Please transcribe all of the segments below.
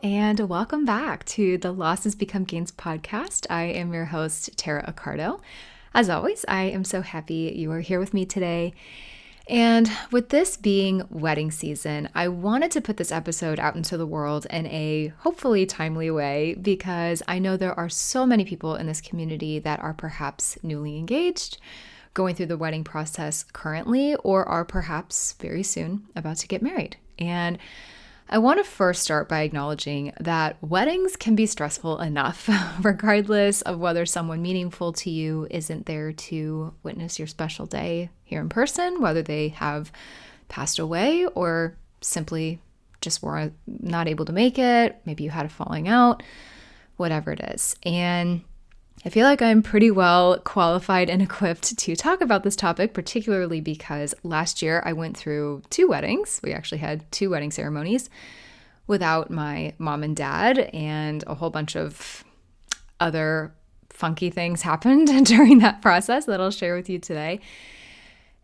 and welcome back to the Losses Become Gains podcast. I am your host, Tara Accardo. As always, I am so happy you are here with me today. And with this being wedding season, I wanted to put this episode out into the world in a hopefully timely way because I know there are so many people in this community that are perhaps newly engaged, going through the wedding process currently, or are perhaps very soon about to get married. And I want to first start by acknowledging that weddings can be stressful enough, regardless of whether someone meaningful to you isn't there to witness your special day here in person, whether they have passed away or simply just were not able to make it. Maybe you had a falling out, whatever it is. And I feel like I'm pretty well qualified and equipped to talk about this topic, particularly because last year I went through 2 weddings. We actually had 2 wedding ceremonies without my mom and dad, and a whole bunch of other funky things happened during that process that I'll share with you today.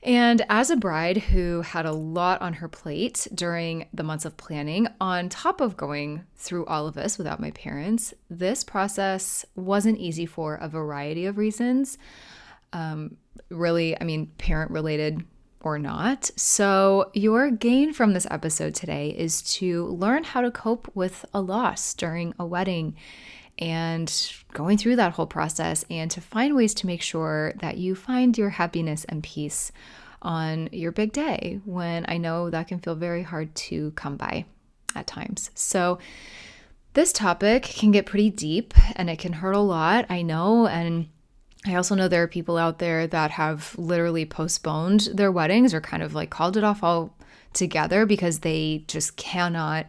And as a bride who had a lot on her plate during the months of planning, on top of going through all of this without my parents, this process wasn't easy for a variety of reasons. Parent related or not. So your gain from this episode today is to learn how to cope with a loss during a wedding and going through that whole process, and to find ways to make sure that you find your happiness and peace on your big day, when I know that can feel very hard to come by at times. So this topic can get pretty deep and it can hurt a lot, I know. And I also know there are people out there that have literally postponed their weddings or kind of like called it off altogether because they just cannot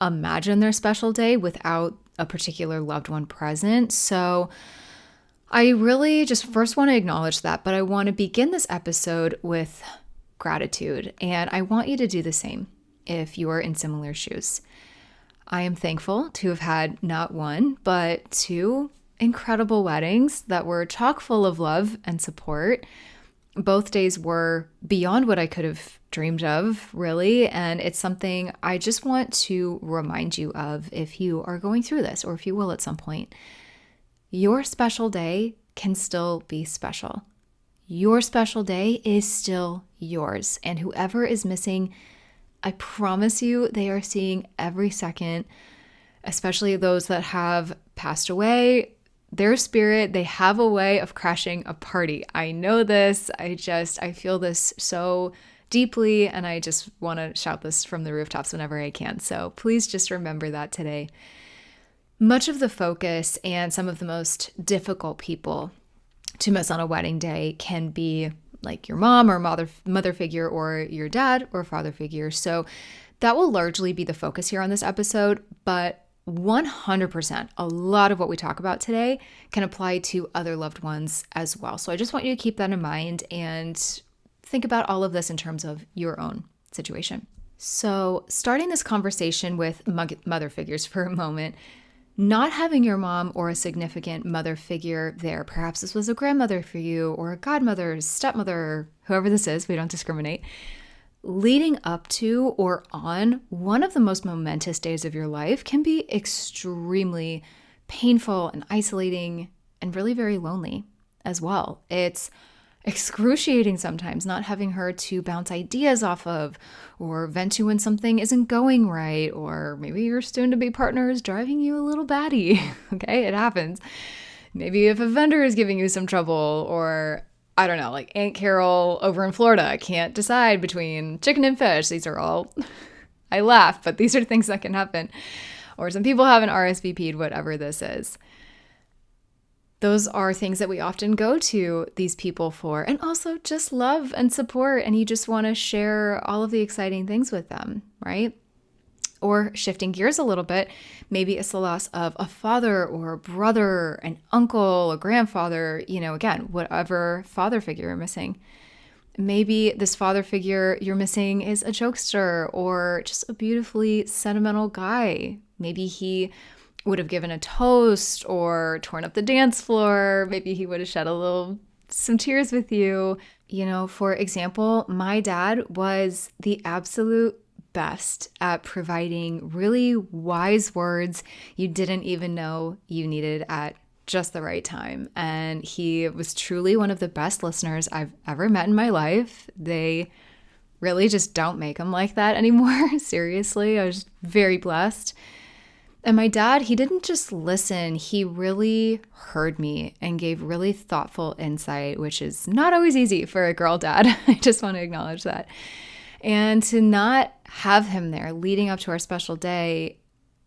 imagine their special day without a particular loved one present. So I really just first want to acknowledge that, but I want to begin this episode with gratitude, and I want you to do the same if you are in similar shoes. I am thankful to have had not one, but 2 incredible weddings that were chock full of love and support. Both days were beyond what I could have dreamed of, really, and it's something I just want to remind you of if you are going through this, or if you will at some point. Your special day can still be special. Your special day is still yours, and whoever is missing, I promise you they are seeing every second, especially those that have passed away. Their spirit, they have a way of crashing a party. I know this. I feel this so deeply, and I just want to shout this from the rooftops whenever I can. So please just remember that today. Much of the focus and some of the most difficult people to miss on a wedding day can be like your mom or mother figure, or your dad or father figure. So that will largely be the focus here on this episode, but 100%, a lot of what we talk about today can apply to other loved ones as well. So I just want you to keep that in mind and think about all of this in terms of your own situation. So starting this conversation with mother figures for a moment, not having your mom or a significant mother figure there, perhaps this was a grandmother for you or a godmother, stepmother, whoever this is, we don't discriminate, leading up to or on one of the most momentous days of your life can be extremely painful and isolating and really very lonely as well. It's excruciating sometimes not having her to bounce ideas off of or vent to when something isn't going right, or maybe your soon-to-be partner is driving you a little batty. Okay, it happens. Maybe if a vendor is giving you some trouble, or I don't know, like Aunt Carol over in Florida can't decide between chicken and fish. These are all, I laugh, but these are things that can happen. Or some people haven't RSVP'd, whatever this is. Those are things that we often go to these people for, and also just love and support, and you just want to share all of the exciting things with them, right? Or shifting gears a little bit, maybe it's the loss of a father or a brother, an uncle, a grandfather, again, whatever father figure you're missing. Maybe this father figure you're missing is a jokester or just a beautifully sentimental guy. Maybe he would have given a toast or torn up the dance floor. Maybe he would have shed some tears with you. For example, my dad was the absolute best at providing really wise words you didn't even know you needed at just the right time. And he was truly one of the best listeners I've ever met in my life. They really just don't make them like that anymore. Seriously, I was very blessed. And my dad, he didn't just listen, he really heard me and gave really thoughtful insight, which is not always easy for a girl dad. I just want to acknowledge that. And to not have him there leading up to our special day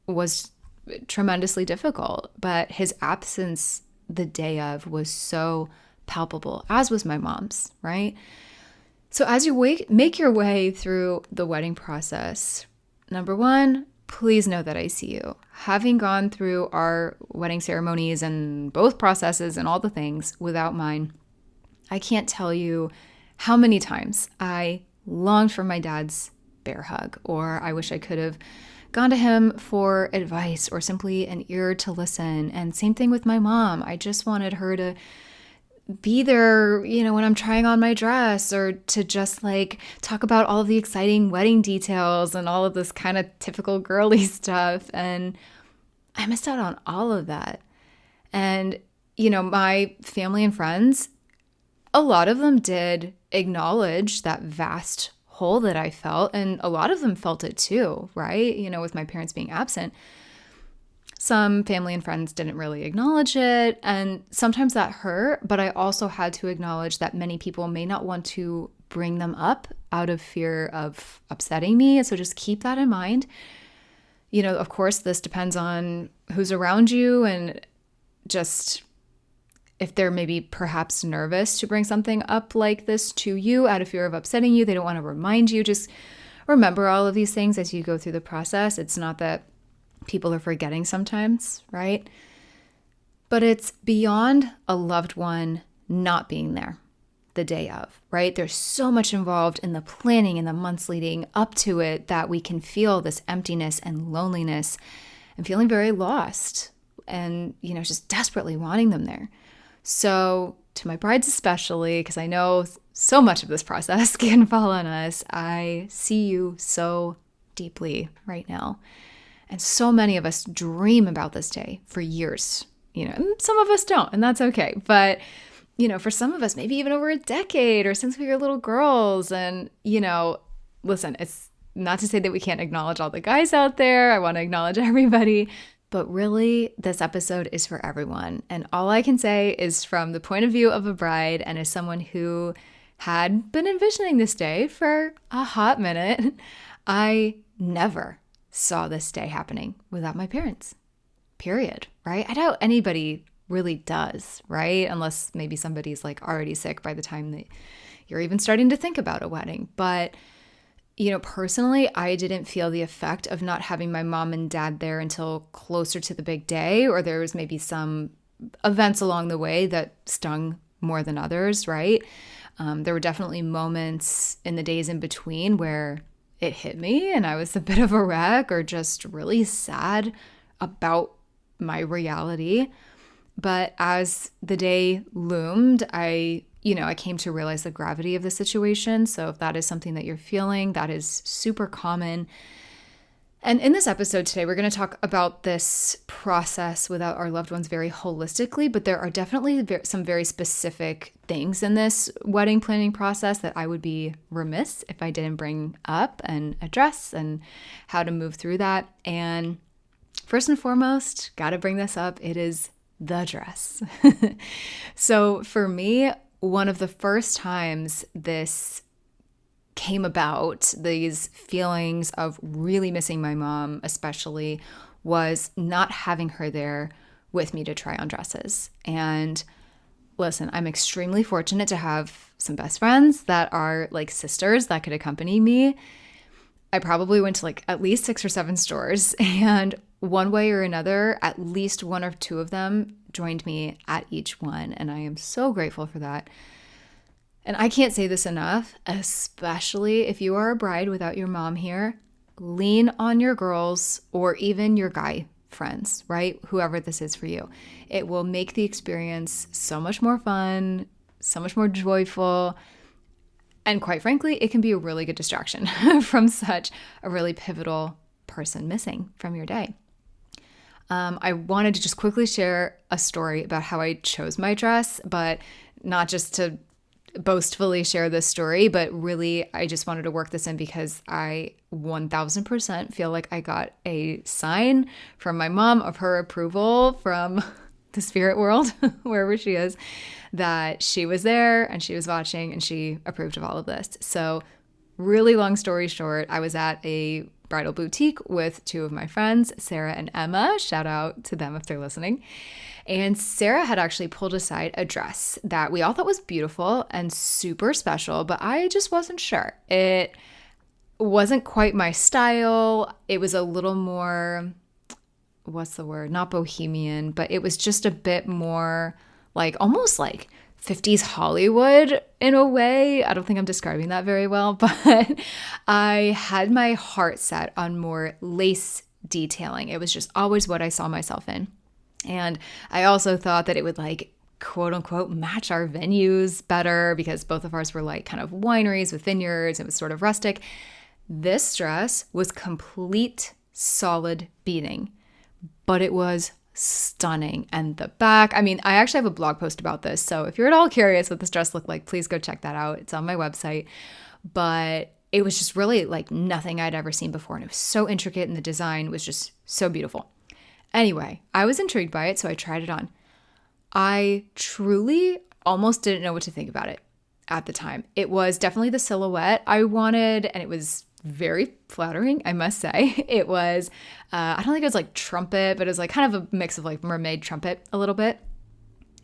was tremendously difficult. But his absence the day of was so palpable, as was my mom's, right? So as you make your way through the wedding process, number one, please know that I see you. Having gone through our wedding ceremonies and both processes and all the things without mine, I can't tell you how many times I longed for my dad's bear hug, or I wish I could have gone to him for advice or simply an ear to listen. And same thing with my mom. I just wanted her to be there, when I'm trying on my dress, or to just like talk about all of the exciting wedding details and all of this kind of typical girly stuff. And I missed out on all of that. And, my family and friends, a lot of them did acknowledge that vast hole that I felt. And a lot of them felt it too, right? With my parents being absent. Some family and friends didn't really acknowledge it, and sometimes that hurt, but I also had to acknowledge that many people may not want to bring them up out of fear of upsetting me, so just keep that in mind. Of course, this depends on who's around you, and just if they're maybe perhaps nervous to bring something up like this to you out of fear of upsetting you, they don't want to remind you. Just remember all of these things as you go through the process. It's not that people are forgetting sometimes, right? But it's beyond a loved one not being there the day of, right? There's so much involved in the planning and the months leading up to it that we can feel this emptiness and loneliness and feeling very lost and, just desperately wanting them there. So to my brides especially, because I know so much of this process can fall on us, I see you so deeply right now. And so many of us dream about this day for years, and some of us don't, and that's okay. But, for some of us, maybe even over a decade or since we were little girls. And, listen, it's not to say that we can't acknowledge all the guys out there. I want to acknowledge everybody. But really, this episode is for everyone. And all I can say is from the point of view of a bride and as someone who had been envisioning this day for a hot minute, I never saw this day happening without my parents, period, right? I doubt anybody really does, right? Unless maybe somebody's like already sick by the time that you're even starting to think about a wedding. But, personally, I didn't feel the effect of not having my mom and dad there until closer to the big day, or there was maybe some events along the way that stung more than others, right? There were definitely moments in the days in between where it hit me and I was a bit of a wreck or just really sad about my reality. But as the day loomed, I came to realize the gravity of the situation. So if that is something that you're feeling, that is super common. And in this episode today, we're going to talk about this process without our loved ones very holistically, but there are definitely some very specific things in this wedding planning process that I would be remiss if I didn't bring up and address, and how to move through that. And first and foremost, got to bring this up, it is the dress. So for me, one of the first times this came about, these feelings of really missing my mom especially, was not having her there with me to try on dresses. And listen, I'm extremely fortunate to have some best friends that are like sisters that could accompany me. I probably went to like at least 6 or 7 stores, and one way or another, at least 1 or 2 of them joined me at each one. And I am so grateful for that. And I can't say this enough, especially if you are a bride without your mom here, lean on your girls or even your guy friends, right? Whoever this is for you. It will make the experience so much more fun, so much more joyful. And quite frankly, it can be a really good distraction from such a really pivotal person missing from your day. I wanted to just quickly share a story about how I chose my dress, but not just to boastfully share this story, but really I just wanted to work this in because I 1000% feel like I got a sign from my mom of her approval from the spirit world, wherever she is, that she was there and she was watching and she approved of all of this. So really long story short, I was at a bridal boutique with two of my friends, Sarah and Emma. Shout out to them if they're listening. And Sarah had actually pulled aside a dress that we all thought was beautiful and super special, but I just wasn't sure. It wasn't quite my style. It was a little more, what's the word? Not bohemian, but it was just a bit more like almost like 50s Hollywood in a way. I don't think I'm describing that very well, but I had my heart set on more lace detailing. It was just always what I saw myself in. And I also thought that it would like quote unquote match our venues better because both of ours were like kind of wineries with vineyards. It was sort of rustic. This dress was complete solid beading, but it was stunning. And the back, I mean, I actually have a blog post about this. So if you're at all curious what this dress looked like, please go check that out. It's on my website. But it was just really like nothing I'd ever seen before. And it was so intricate and the design was just so beautiful. Anyway, I was intrigued by it, so I tried it on. I truly almost didn't know what to think about it at the time. It was definitely the silhouette I wanted, and it was very flattering, I must say. It was, I don't think it was like trumpet, but it was like kind of a mix of like mermaid trumpet a little bit.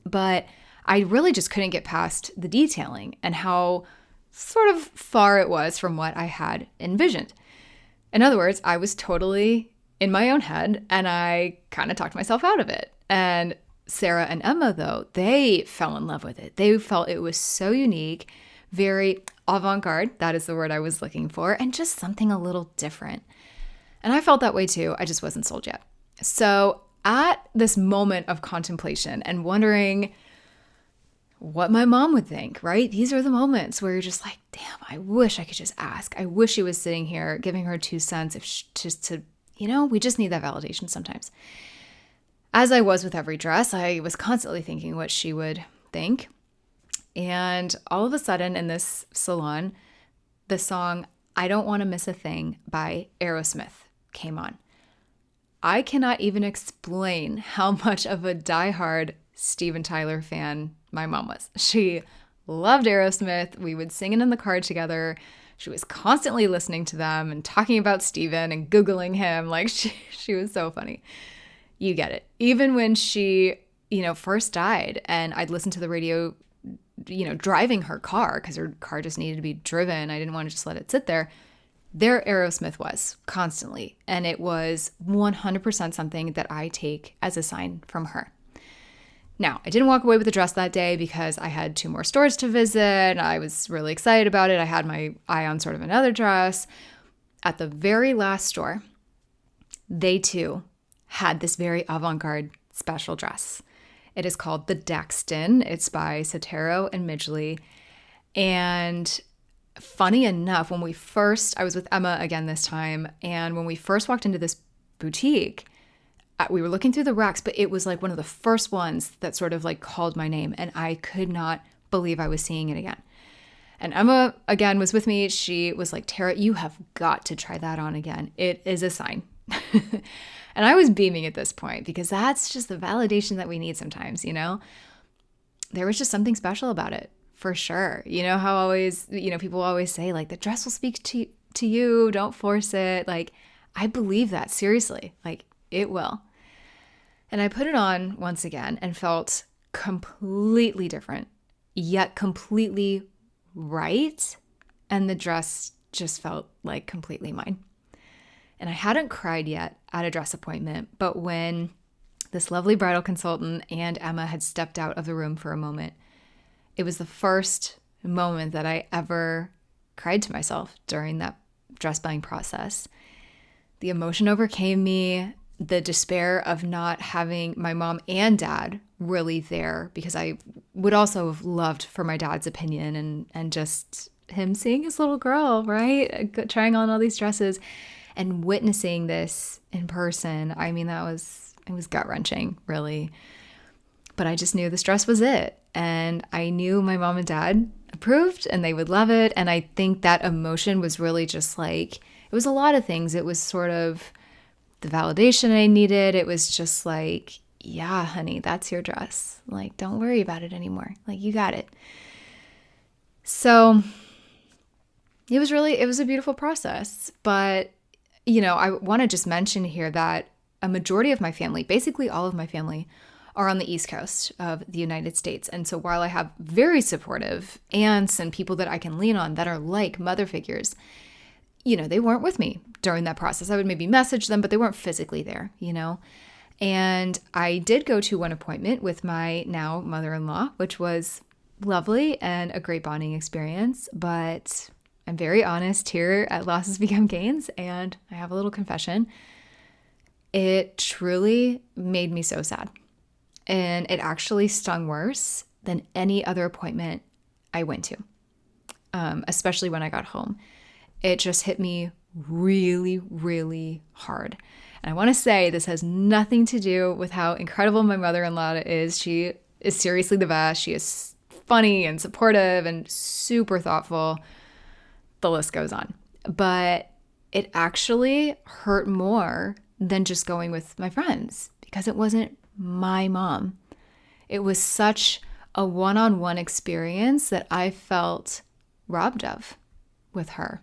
But I really just couldn't get past the detailing and how sort of far it was from what I had envisioned. In other words, I was totally in my own head and I kind of talked myself out of it. And Sarah and Emma, though, they fell in love with it. They felt it was so unique, very avant-garde, that is the word I was looking for, and just something a little different. And I felt that way too. I just wasn't sold yet. So at this moment of contemplation and wondering what my mom would think, right? These are the moments where you're just like, damn, I wish I could just ask. I wish she was sitting here giving her 2 cents if she, just to, we just need that validation sometimes. As I was with every dress, I was constantly thinking what she would think. And all of a sudden in this salon, the song I Don't Want to Miss a Thing by Aerosmith came on. I cannot even explain how much of a diehard Steven Tyler fan my mom was. She loved Aerosmith. We would sing it in the car together. She was constantly listening to them and talking about Steven and Googling him. Like she was so funny. You get it. Even when she, first died and I'd listen to the radio, driving her car because her car just needed to be driven. I didn't want to just let it sit there. There Aerosmith was constantly. And it was 100% something that I take as a sign from her. Now, I didn't walk away with the dress that day because I had 2 more stores to visit. I was really excited about it. I had my eye on sort of another dress. At the very last store, they too had this very avant-garde special dress. It is called the Daxton. It's by Sotero and Midgley. And funny enough, I was with Emma again this time, and when we first walked into this boutique, we were looking through the racks, but it was like one of the first ones that sort of like called my name, and I could not believe I was seeing it again. And Emma, again, was with me. She was like, Tara, you have got to try that on again. It is a sign. And I was beaming at this point because that's just the validation that we need sometimes, There was just something special about it, for sure. You know how always, people always say, like, the dress will speak to you, don't force it. Like, I believe that, seriously. Like, it will. And I put it on once again and felt completely different, yet completely right. And the dress just felt like completely mine. And I hadn't cried yet at a dress appointment, but when this lovely bridal consultant and Emma had stepped out of the room for a moment, it was the first moment that I ever cried to myself during that dress buying process. The emotion overcame me, the despair of not having my mom and dad really there, because I would also have loved for my dad's opinion and just him seeing his little girl, right? Trying on all these dresses and witnessing this in person. I mean, it was gut-wrenching, really. But I just knew this dress was it. And I knew my mom and dad approved and they would love it. And I think that emotion was really just like, it was a lot of things. It was sort of the validation I needed. It was just like, yeah, honey, that's your dress. Like, don't worry about it anymore. Like, you got it. So it was a beautiful process. But, I want to just mention here that a majority of my family, basically all of my family, are on the East Coast of the United States. And so while I have very supportive aunts and people that I can lean on that are like mother figures, they weren't with me during that process. I would maybe message them, but they weren't physically there, And I did go to one appointment with my now mother-in-law, which was lovely and a great bonding experience. But I'm very honest here at Losses Become Gains, and I have a little confession. It truly made me so sad. And it actually stung worse than any other appointment I went to, especially when I got home. It just hit me really, really hard. And I want to say this has nothing to do with how incredible my mother-in-law is. She is seriously the best. She is funny and supportive and super thoughtful. The list goes on. But it actually hurt more than just going with my friends because it wasn't my mom. It was such a one-on-one experience that I felt robbed of with her.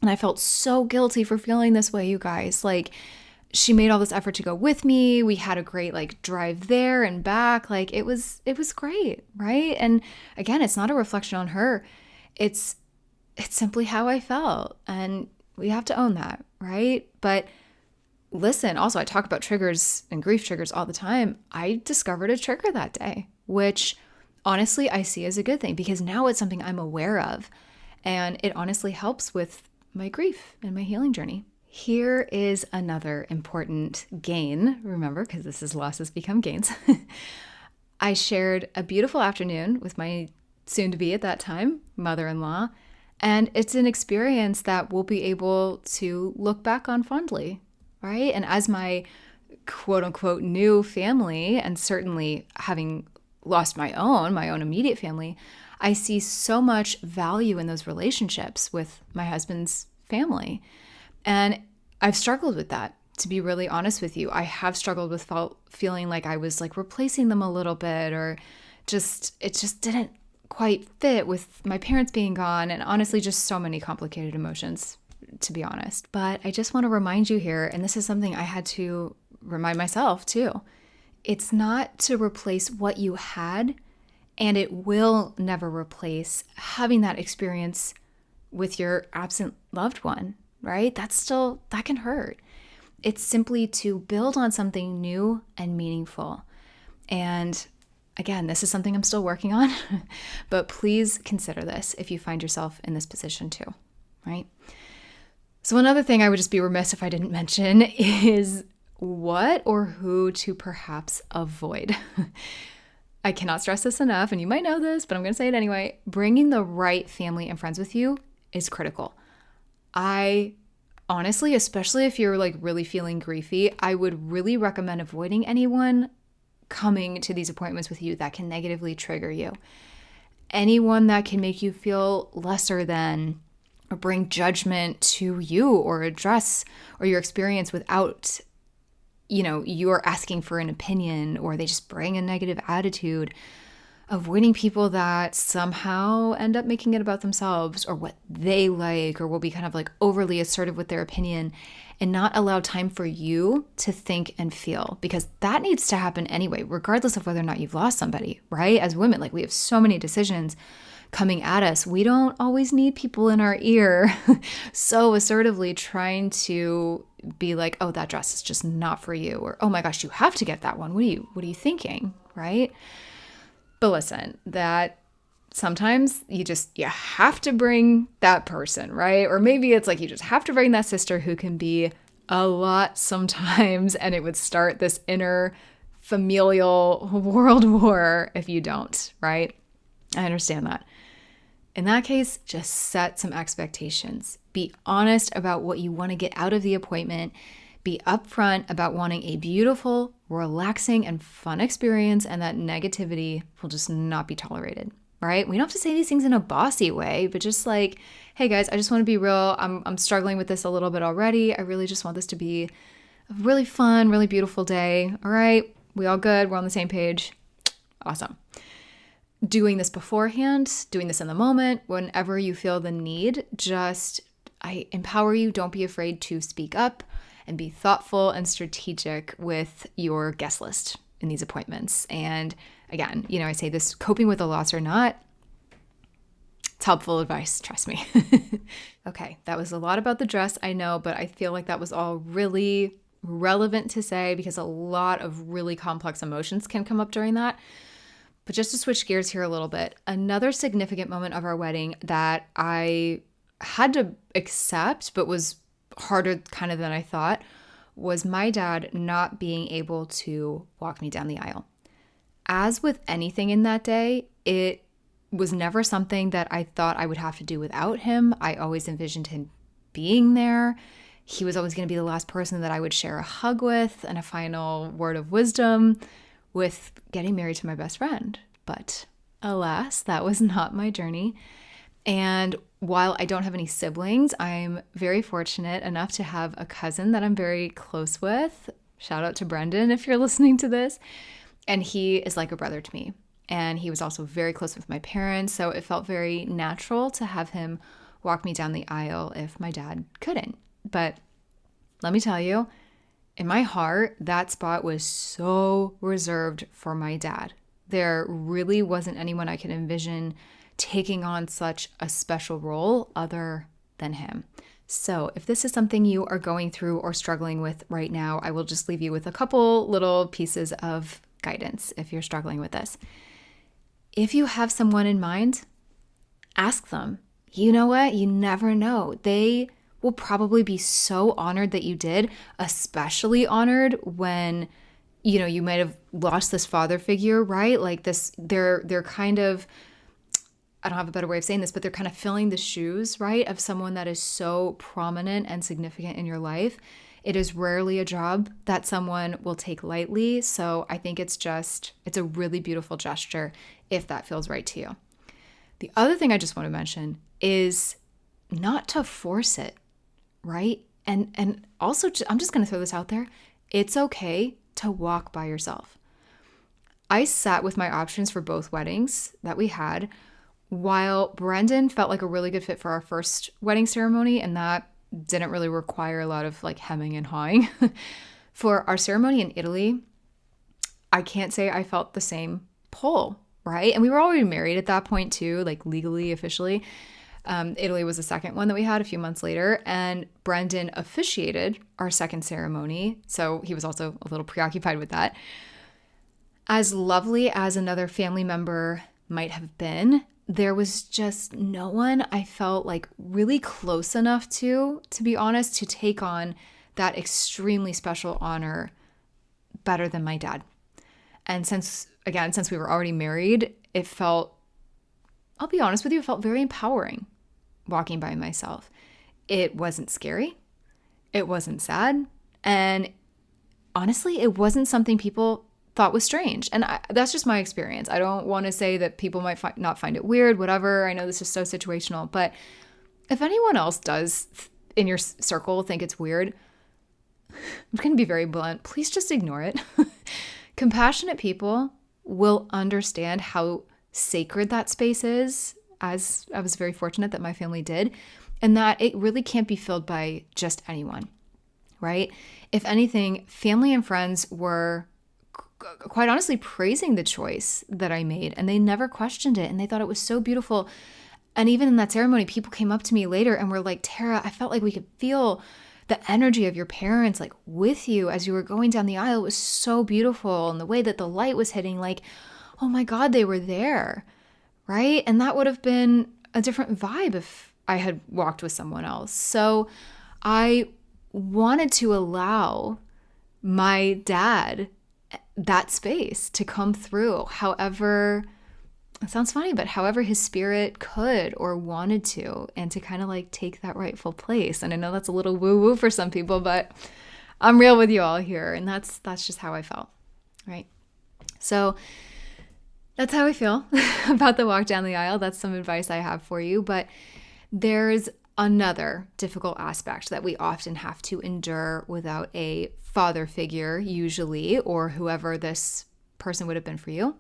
And I felt so guilty for feeling this way, you guys. Like, she made all this effort to go with me. We had a great drive there and back. Like, it was great, right? And again, it's not a reflection on her. It's simply how I felt. And we have to own that, right? But listen, also, I talk about triggers and grief triggers all the time. I discovered a trigger that day, which honestly I see as a good thing because now it's something I'm aware of. And it honestly helps with my grief and my healing journey. Here is another important gain, remember, because this is Losses Become Gains. I shared a beautiful afternoon with my soon-to-be at that time, mother-in-law, and it's an experience that we'll be able to look back on fondly, right? And as my quote-unquote new family, and certainly having lost my own immediate family, I see so much value in those relationships with my husband's family. And I've struggled with that, to be really honest with you. I have struggled with feeling like I was replacing them a little bit, or it just didn't quite fit with my parents being gone, and honestly, just so many complicated emotions, to be honest. But I just want to remind you here, and this is something I had to remind myself too. It's not to replace what you had, and it will never replace having that experience with your absent loved one, right? That can hurt. It's simply to build on something new and meaningful. And again, this is something I'm still working on, but please consider this if you find yourself in this position too, right? So another thing I would just be remiss if I didn't mention is what or who to perhaps avoid. I cannot stress this enough, and you might know this, but I'm going to say it anyway. Bringing the right family and friends with you is critical. I honestly, especially if you're really feeling griefy, I would really recommend avoiding anyone coming to these appointments with you that can negatively trigger you. Anyone that can make you feel lesser than or bring judgment to you or a dress or your experience without you're asking for an opinion, or they just bring a negative attitude. Avoiding people that somehow end up making it about themselves or what they like, or will be kind of overly assertive with their opinion and not allow time for you to think and feel, because that needs to happen anyway, regardless of whether or not you've lost somebody, right? As women, we have so many decisions coming at us. We don't always need people in our ear so assertively trying to be like, oh, that dress is just not for you, or oh my gosh, you have to get that one. What are you thinking, right? But listen, that sometimes you have to bring that person, right? Or maybe it's you just have to bring that sister who can be a lot sometimes, and it would start this inner familial world war if you don't, right? I understand that. In that case, just set some expectations. Be honest about what you want to get out of the appointment. Be upfront about wanting a beautiful, relaxing, and fun experience, and that negativity will just not be tolerated, right? We don't have to say these things in a bossy way, but just like, hey guys, I just want to be real. I'm struggling with this a little bit already. I really just want this to be a really fun, really beautiful day. All right, we all good? We're on the same page? Awesome. Doing this beforehand, doing this in the moment, whenever you feel the need, I empower you. Don't be afraid to speak up and be thoughtful and strategic with your guest list in these appointments. And again, I say this, coping with a loss or not, it's helpful advice, trust me. Okay, that was a lot about the dress, I know, but I feel like that was all really relevant to say because a lot of really complex emotions can come up during that. But just to switch gears here a little bit, another significant moment of our wedding that I had to accept, but was harder kind of than I thought, was my dad not being able to walk me down the aisle. As with anything in that day, it was never something that I thought I would have to do without him. I always envisioned him being there. He was always going to be the last person that I would share a hug with and a final word of wisdom with getting married to my best friend. But alas, that was not my journey. And while I don't have any siblings, I'm very fortunate enough to have a cousin that I'm very close with. Shout out to Brendan if you're listening to this. And he is like a brother to me. And he was also very close with my parents. So it felt very natural to have him walk me down the aisle if my dad couldn't. But let me tell you, in my heart, that spot was so reserved for my dad. There really wasn't anyone I could envision taking on such a special role other than him. So if this is something you are going through or struggling with right now, I will just leave you with a couple little pieces of guidance if you're struggling with this. If you have someone in mind, ask them. You know what? You never know. They will probably be so honored that you did, especially honored when, you might have lost this father figure, right? Like this, they're kind of, I don't have a better way of saying this, but they're kind of filling the shoes, right, of someone that is so prominent and significant in your life. It is rarely a job that someone will take lightly. So I think it's a really beautiful gesture if that feels right to you. The other thing I just want to mention is not to force it, right? And also, I'm just going to throw this out there. It's okay to walk by yourself. I sat with my options for both weddings that we had. While Brendan felt like a really good fit for our first wedding ceremony, and that didn't really require a lot of like hemming and hawing. For our ceremony in Italy, I can't say I felt the same pull, right? And we were already married at that point too, like legally, officially. Italy was the second one that we had a few months later, and Brendan officiated our second ceremony, so he was also a little preoccupied with that. As lovely as another family member might have been, there was just no one I felt like really close enough to be honest, to take on that extremely special honor better than my dad. And since we were already married, it felt, I'll be honest with you, it felt very empowering walking by myself. It wasn't scary. It wasn't sad. And honestly, it wasn't something people thought was strange. And that's just my experience. I don't want to say that people might not find it weird, whatever. I know this is so situational. But if anyone else does in your circle think it's weird, I'm going to be very blunt. Please just ignore it. Compassionate people will understand how sacred that space is, as I was very fortunate that my family did, and that it really can't be filled by just anyone, right? If anything, family and friends were quite honestly praising the choice that I made, and they never questioned it, and they thought it was so beautiful. And even in that ceremony, people came up to me later and were like, Tara, I felt like we could feel the energy of your parents like with you as you were going down the aisle. It was so beautiful. And the way that the light was hitting, like, oh my God, they were there, right? And that would have been a different vibe if I had walked with someone else. So I wanted to allow my dad that space to come through, however it sounds funny, but however his spirit could or wanted to, and to kind of like take that rightful place. And I know that's a little woo-woo for some people, but I'm real with you all here. And that's just how I felt, right? So that's how I feel about the walk down the aisle. That's some advice I have for you. But there's another difficult aspect that we often have to endure without a father figure, usually, or whoever this person would have been for you.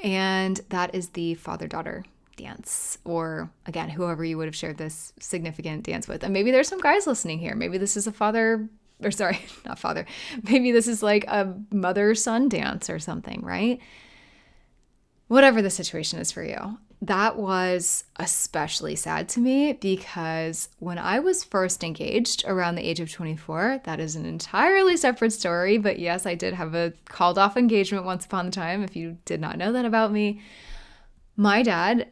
And that is the father-daughter dance, or again, whoever you would have shared this significant dance with. And maybe there's some guys listening here. Maybe this is a father, or sorry, not father. Maybe this is like a mother-son dance or something, right? Whatever the situation is for you. That was especially sad to me because when I was first engaged around the age of 24, that is an entirely separate story. But yes, I did have a called off engagement once upon a time. If you did not know that about me, my dad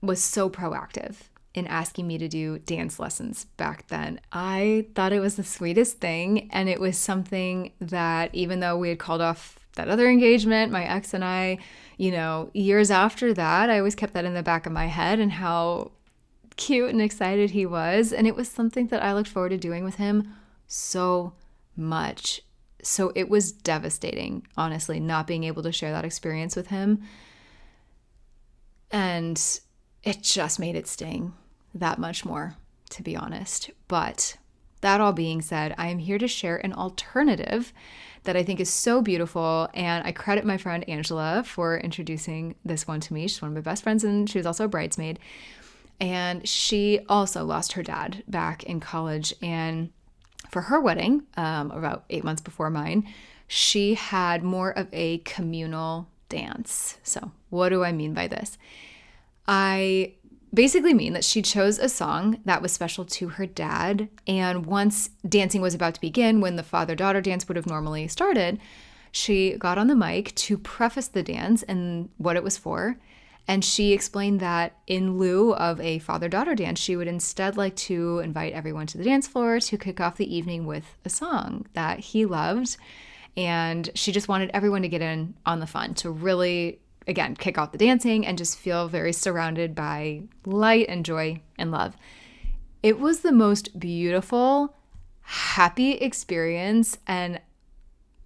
was so proactive in asking me to do dance lessons back then. I thought it was the sweetest thing. And it was something that even though we had called off that other engagement, my ex and I, years after that, I always kept that in the back of my head and how cute and excited he was. And it was something that I looked forward to doing with him so much. So it was devastating, honestly, not being able to share that experience with him. And it just made it sting that much more, to be honest. But that all being said, I am here to share an alternative that I think is so beautiful. And I credit my friend Angela for introducing this one to me. She's one of my best friends, and she was also a bridesmaid. And she also lost her dad back in college. And for her wedding, about 8 months before mine, she had more of a communal dance. So what do I mean by this? I basically mean that she chose a song that was special to her dad. And once dancing was about to begin, when the father-daughter dance would have normally started, she got on the mic to preface the dance and what it was for. And she explained that in lieu of a father-daughter dance, she would instead like to invite everyone to the dance floor to kick off the evening with a song that he loved. And she just wanted everyone to get in on the fun, to really, again, kick off the dancing and just feel very surrounded by light and joy and love. It was the most beautiful, happy experience. And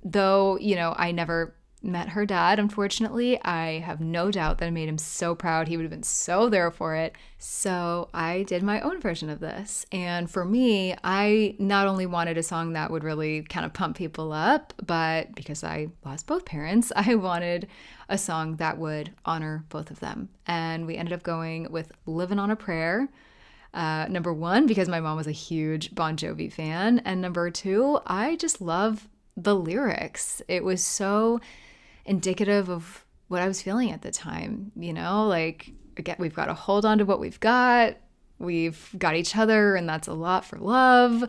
though, I never met her dad, unfortunately, I have no doubt that it made him so proud. He would have been so there for it. So I did my own version of this. And for me, I not only wanted a song that would really kind of pump people up, but because I lost both parents, I wanted a song that would honor both of them. And we ended up going with Livin' on a Prayer. Number one, because my mom was a huge Bon Jovi fan. And number two, I just love the lyrics. It was so indicative of what I was feeling at the time, like, again, we've got to hold on to what we've got each other, and that's a lot for love.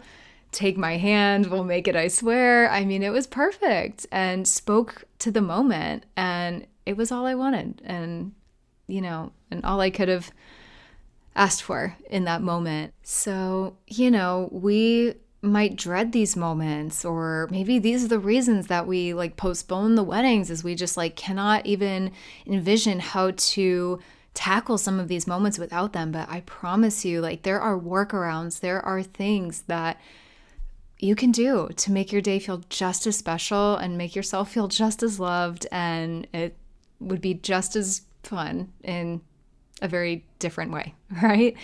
Take my hand, we'll make it, I swear. I mean, it was perfect and spoke to the moment, and it was all I wanted, and and all I could have asked for in that moment. So we might dread these moments, or maybe these are the reasons that we postpone the weddings, is we just cannot even envision how to tackle some of these moments without them. But I promise you, there are workarounds, there are things that you can do to make your day feel just as special and make yourself feel just as loved, and it would be just as fun in a very different way, right?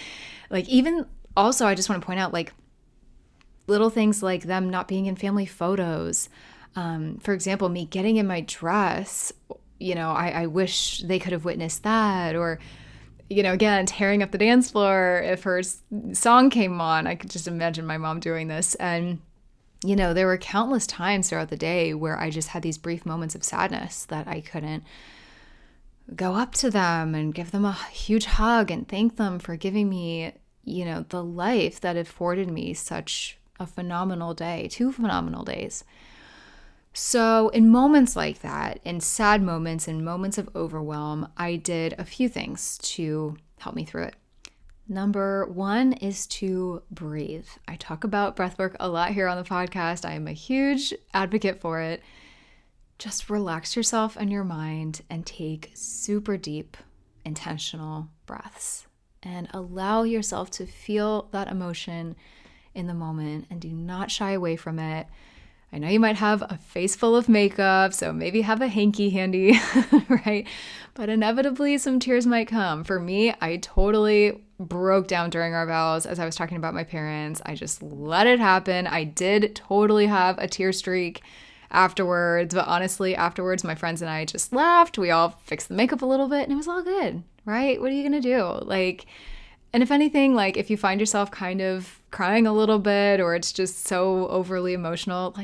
Even also, I just want to point out, little things like them not being in family photos. For example, me getting in my dress, I wish they could have witnessed that. Or, again, tearing up the dance floor if her song came on. I could just imagine my mom doing this. And, there were countless times throughout the day where I just had these brief moments of sadness that I couldn't go up to them and give them a huge hug and thank them for giving me, the life that afforded me such a phenomenal day, 2 phenomenal days. So in moments like that, in sad moments, in moments of overwhelm, I did a few things to help me through it. Number 1 is to breathe. I talk about breathwork a lot here on the podcast. I am a huge advocate for it. just relax yourself and your mind and take super deep, intentional breaths and allow yourself to feel that emotion in the moment and do not shy away from it. I know you might have a face full of makeup, so maybe have a hanky handy, right? But inevitably some tears might come. For me, I totally broke down during our vows as I was talking about my parents. I just let it happen. I did totally have a tear streak afterwards, but honestly, afterwards, my friends and I just laughed. We all fixed the makeup a little bit and it was all good, right? What are you going to do? And if anything, if you find yourself kind of crying a little bit or it's just so overly emotional,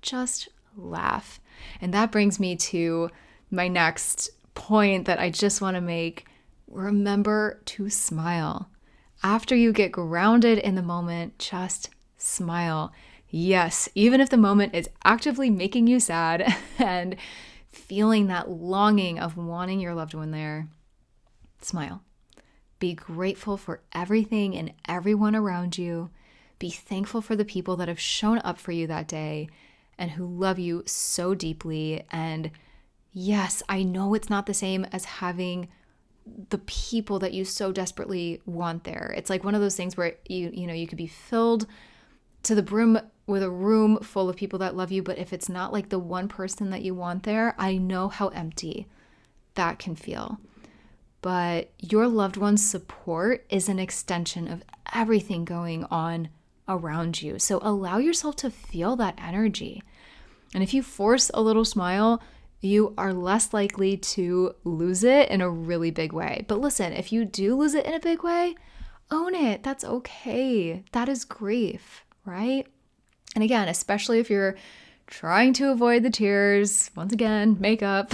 just laugh. And that brings me to my next point that I just want to make. Remember to smile. After you get grounded in the moment, just smile. Yes, even if the moment is actively making you sad and feeling that longing of wanting your loved one there, smile. Be grateful for everything and everyone around you. Be thankful for the people that have shown up for you that day and who love you so deeply. And yes, I know it's not the same as having the people that you so desperately want there. It's like one of those things where you could be filled to the brim with a room full of people that love you, but if it's not like the one person that you want there, I know how empty that can feel. But your loved one's support is an extension of everything going on around you. So allow yourself to feel that energy. And if you force a little smile, you are less likely to lose it in a really big way. But listen, if you do lose it in a big way, own it. That's okay. That is grief, right? And again, especially if you're trying to avoid the tears, once again, makeup,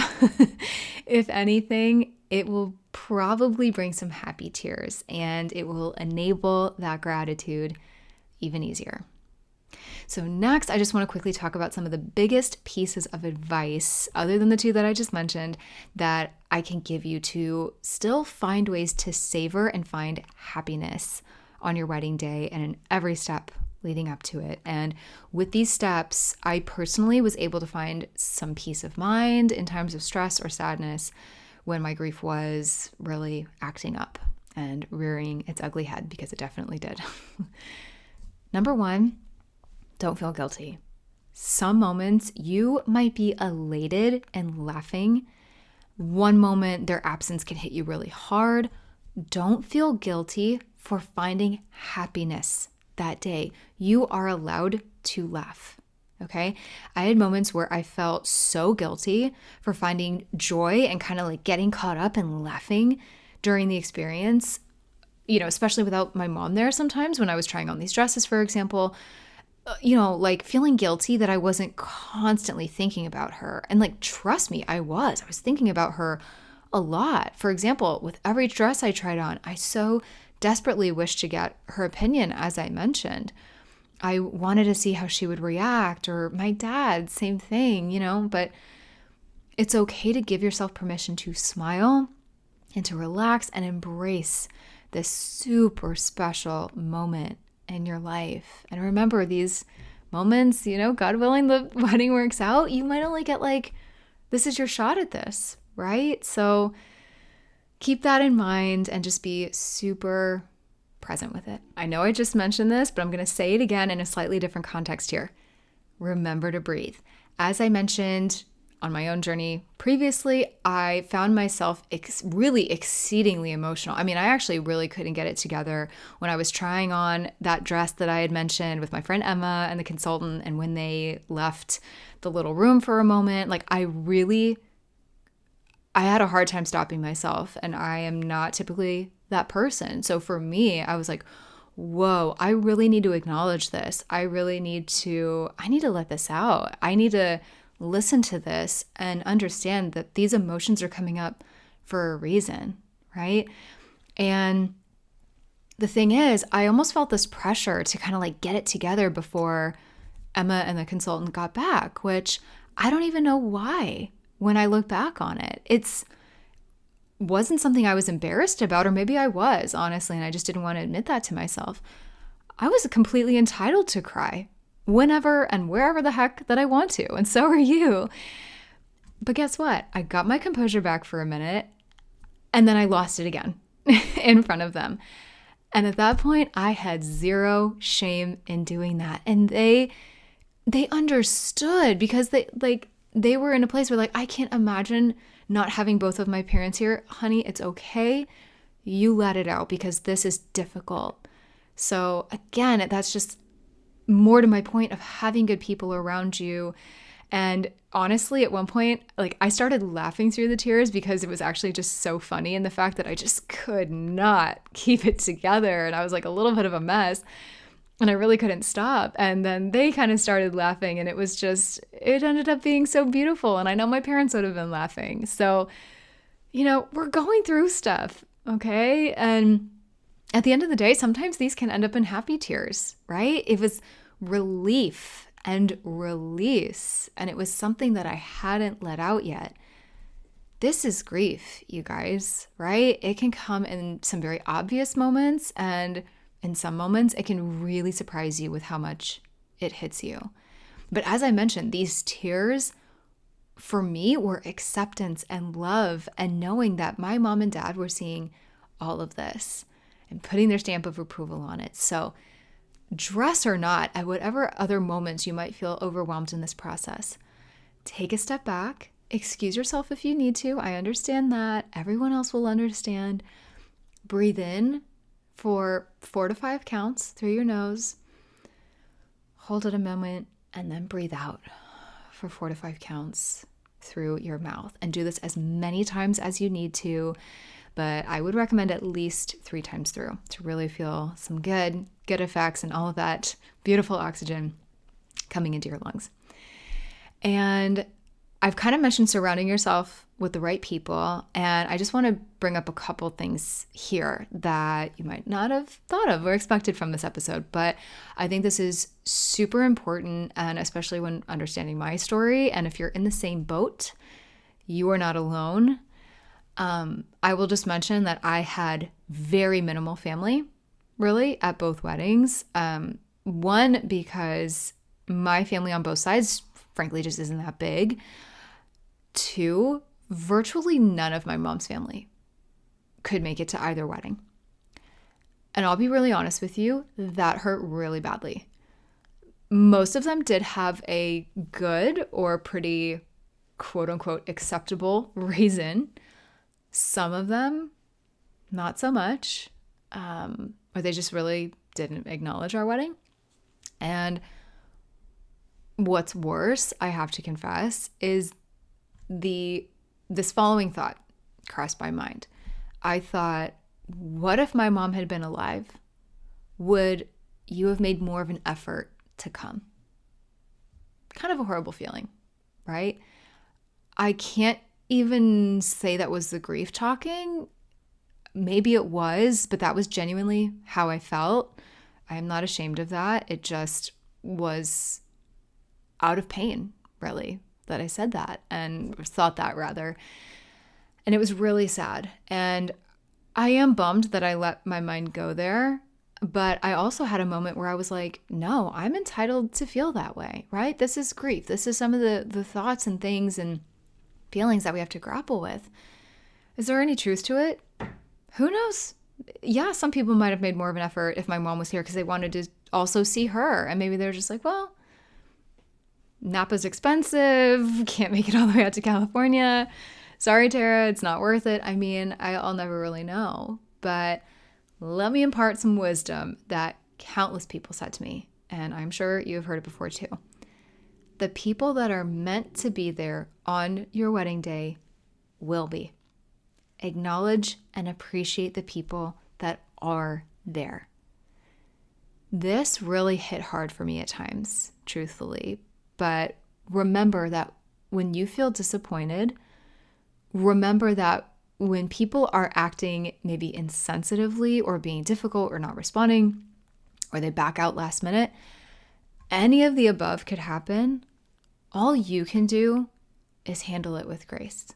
if anything, it will probably bring some happy tears and it will enable that gratitude even easier. So next, I just want to quickly talk about some of the biggest pieces of advice, other than the two that I just mentioned, that I can give you to still find ways to savor and find happiness on your wedding day and in every step leading up to it. And with these steps, I personally was able to find some peace of mind in times of stress or sadness when my grief was really acting up and rearing its ugly head, because it definitely did. Number one, don't feel guilty. Some moments you might be elated and laughing. One moment their absence can hit you really hard. Don't feel guilty for finding happiness that day. You are allowed to laugh. Okay. I had moments where I felt so guilty for finding joy and kind of getting caught up and laughing during the experience, especially without my mom there sometimes when I was trying on these dresses, for example, feeling guilty that I wasn't constantly thinking about her. And trust me, I was thinking about her a lot. For example, with every dress I tried on, I so desperately wished to get her opinion, as I mentioned. I wanted to see how she would react, or my dad, same thing, but it's okay to give yourself permission to smile and to relax and embrace this super special moment in your life. And remember, these moments, God willing, the wedding works out, you might only get this is your shot at this, right? So keep that in mind and just be super present with it. I know I just mentioned this, but I'm going to say it again in a slightly different context here. Remember to breathe. As I mentioned on my own journey previously, I found myself really exceedingly emotional. I actually really couldn't get it together when I was trying on that dress that I had mentioned with my friend Emma and the consultant, and when they left the little room for a moment, I had a hard time stopping myself, and I am not typically that person. So for me, I was like, whoa, I really need to acknowledge this. I need to let this out. I need to listen to this and understand that these emotions are coming up for a reason, right? And the thing is, I almost felt this pressure to kind of get it together before Emma and the consultant got back, which I don't even know why when I look back on it. It wasn't something I was embarrassed about, or maybe I was, honestly, and I just didn't want to admit that to myself. I was completely entitled to cry whenever and wherever the heck that I want to, and so are you. But guess what? I got my composure back for a minute and then I lost it again in front of them. And at that point, I had zero shame in doing that. And they understood because they were in a place where like, I can't imagine not having both of my parents here. Honey, it's okay. You let it out because this is difficult. So again, that's just more to my point of having good people around you. And honestly, at one point, like I started laughing through the tears because it was actually just so funny. And the fact that I just could not keep it together. And I was like a little bit of a mess and I really couldn't stop. And then they kind of started laughing and it ended up being so beautiful. And I know my parents would have been laughing. So, we're going through stuff. Okay. And at the end of the day, sometimes these can end up in happy tears, right? It was relief and release, and it was something that I hadn't let out yet. This is grief, you guys, right? It can come in some very obvious moments, and in some moments, it can really surprise you with how much it hits you. But as I mentioned, these tears for me were acceptance and love and knowing that my mom and dad were seeing all of this and putting their stamp of approval on it. So dress or not, at whatever other moments you might feel overwhelmed in this process, take a step back, excuse yourself if you need to. I understand that. Everyone else will understand. Breathe in for 4 to 5 counts through your nose. Hold it a moment and then breathe out for 4 to 5 counts through your mouth. And do this as many times as you need to. But I would recommend at least 3 times through to really feel some good effects and all of that beautiful oxygen coming into your lungs. And I've kind of mentioned surrounding yourself with the right people. And I just want to bring up a couple things here that you might not have thought of or expected from this episode. But I think this is super important, and especially when understanding my story. And if you're in the same boat, you are not alone. I will just mention that I had very minimal family, really, at both weddings. One, because my family on both sides, frankly, just isn't that big. 2, virtually none of my mom's family could make it to either wedding. And I'll be really honest with you, that hurt really badly. Most of them did have a good or pretty, quote unquote, acceptable reason. Some of them, not so much, or they just really didn't acknowledge our wedding. And what's worse, I have to confess, is this following thought crossed my mind. I thought, what if my mom had been alive? Would you have made more of an effort to come? Kind of a horrible feeling, right? I can't even say that was the grief talking. Maybe it was, but that was genuinely how I felt. I am not ashamed of that. It just was out of pain, really, that I said that and thought that rather. And it was really sad. And I am bummed that I let my mind go there. But I also had a moment where I was like, no, I'm entitled to feel that way, right? This is grief. This is some of the thoughts and things and feelings that we have to grapple with. Is there any truth to it? Who knows? Yeah, some people might have made more of an effort if my mom was here because they wanted to also see her. And maybe they're just like, well, Napa's expensive. Can't make it all the way out to California. Sorry, Tara, it's not worth it. I mean, I'll never really know. But let me impart some wisdom that countless people said to me. And I'm sure you've heard it before too. The people that are meant to be there on your wedding day will be. Acknowledge and appreciate the people that are there. This really hit hard for me at times, truthfully. But remember that when you feel disappointed, remember that when people are acting maybe insensitively or being difficult or not responding, or they back out last minute, any of the above could happen. All you can do is handle it with grace,